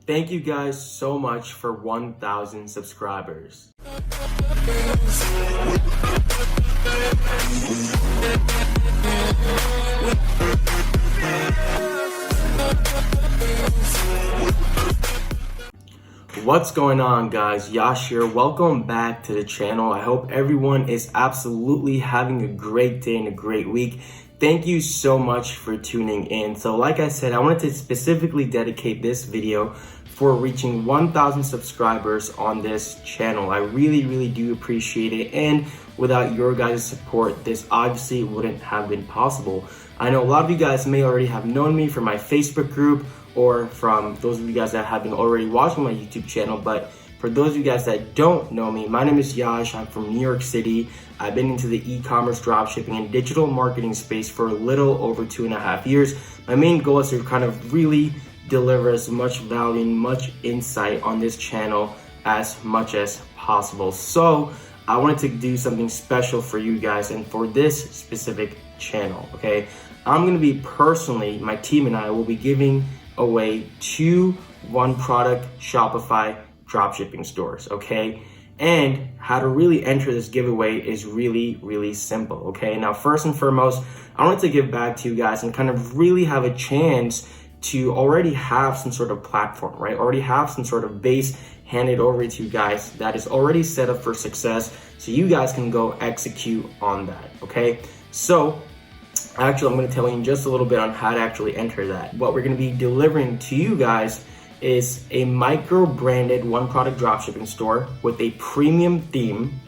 Thank you guys so much for 1,000 subscribers. What's going on, guys? Yash here. Welcome back to the channel. I hope everyone is absolutely having a great day and a great week. Thank you so much for tuning in. So like I said, I wanted to specifically dedicate this video for reaching 1,000 subscribers on this channel. I really do appreciate it, and without your guys' support, this obviously wouldn't have been possible. I know a lot of you guys may already have known me from my Facebook group or from those of you guys that have been already watching my YouTube channel, but for those of you guys that don't know me, my name is Yash. I'm from New York City. I've been into the e-commerce, dropshipping, and digital marketing space for a little over 2.5 years. My main goal is to kind of really deliver as much value and much insight on this channel as much as possible. So I wanted to do something special for you guys and for this specific channel, okay? I'm gonna be personally, my team and I will be giving away 2 one-product Shopify dropshipping stores, okay? And how to really enter this giveaway is really simple, okay? Now, first and foremost, I wanted to give back to you guys and kind of really have a chance to already have some sort of platform, right? Already have some sort of base handed over to you guys that is already set up for success, so you guys can go execute on that, okay? So actually, I'm going to tell you just a little bit on how to actually enter that. What we're going to be delivering to you guys is a micro-branded one-product dropshipping store with a premium theme,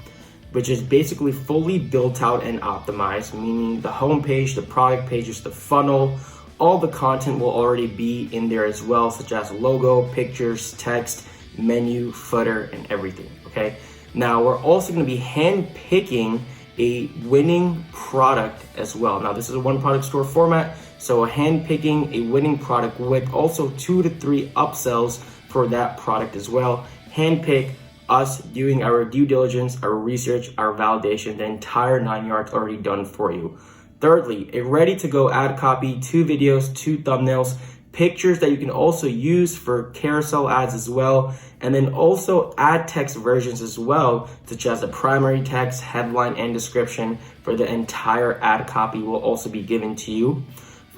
which is basically fully built out and optimized, meaning the homepage, the product pages, the funnel, all the content will already be in there as well, such as logo, pictures, text, menu, footer, and everything, okay? Now, we're also going to be hand-picking a winning product as well. Now, this is a one-product store format, so hand-picking a winning product with also 2 to 3 upsells for that product as well. Hand-pick, us doing our due diligence, our research, our validation, the entire 9 yards already done for you. Thirdly, a ready-to-go ad copy, 2 videos, 2 thumbnails, pictures that you can also use for carousel ads as well, and then also ad text versions as well, such as the primary text, headline, and description for the entire ad copy will also be given to you.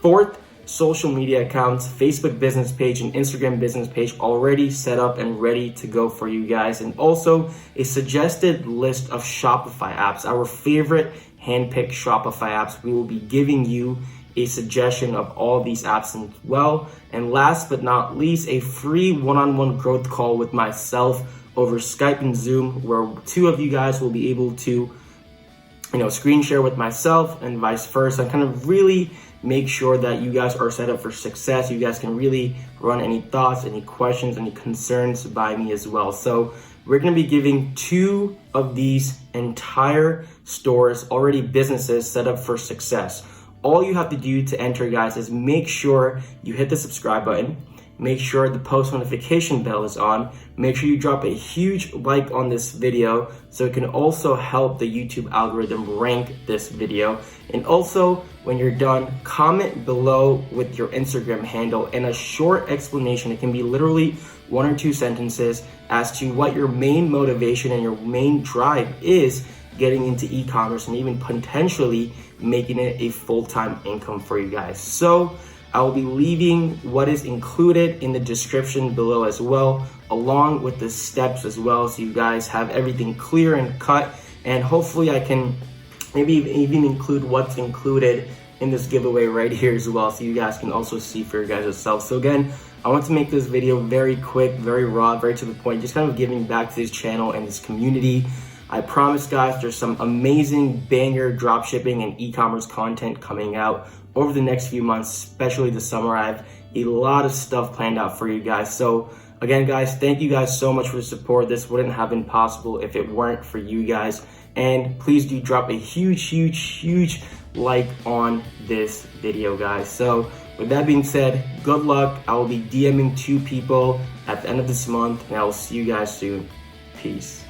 Fourth, social media accounts, Facebook business page and Instagram business page already set up and ready to go for you guys, and also a suggested list of Shopify apps, our favorite handpicked Shopify apps. We will be giving you a suggestion of all these apps as well. And last but not least, a free one-on-one growth call with myself over Skype and Zoom, where 2 of you guys will be able to, screen share with myself and vice versa, kind of really make sure that you guys are set up for success. You guys can really run any thoughts, any questions, any concerns by me as well. So we're going to be giving 2 of these entire stores, already businesses set up for success. All you have to do to enter, guys, is make sure you hit the subscribe button, make sure the post notification bell is on, make sure you drop a huge like on this video so it can also help the YouTube algorithm rank this video. And also, when you're done, comment below with your Instagram handle and a short explanation. It can be literally 1 or 2 sentences as to what your main motivation and your main drive is getting into e-commerce and even potentially making it a full-time income for you guys. So I will be leaving what is included in the description below as well, along with the steps as well, so you guys have everything clear and cut. And hopefully I can maybe even include what's included in this giveaway right here as well, so you guys can also see for your guys yourself. So again, I want to make this video very quick, very raw, very to the point, just kind of giving back to this channel and this community. I promise, guys, there's some amazing banger dropshipping and e-commerce content coming out over the next few months, especially the summer. I have a lot of stuff planned out for you guys. So again, guys, thank you guys so much for the support. This wouldn't have been possible if it weren't for you guys. And please do drop a huge like on this video, guys. So with that being said, good luck. I will be DMing 2 people at the end of this month, and I will see you guys soon. Peace.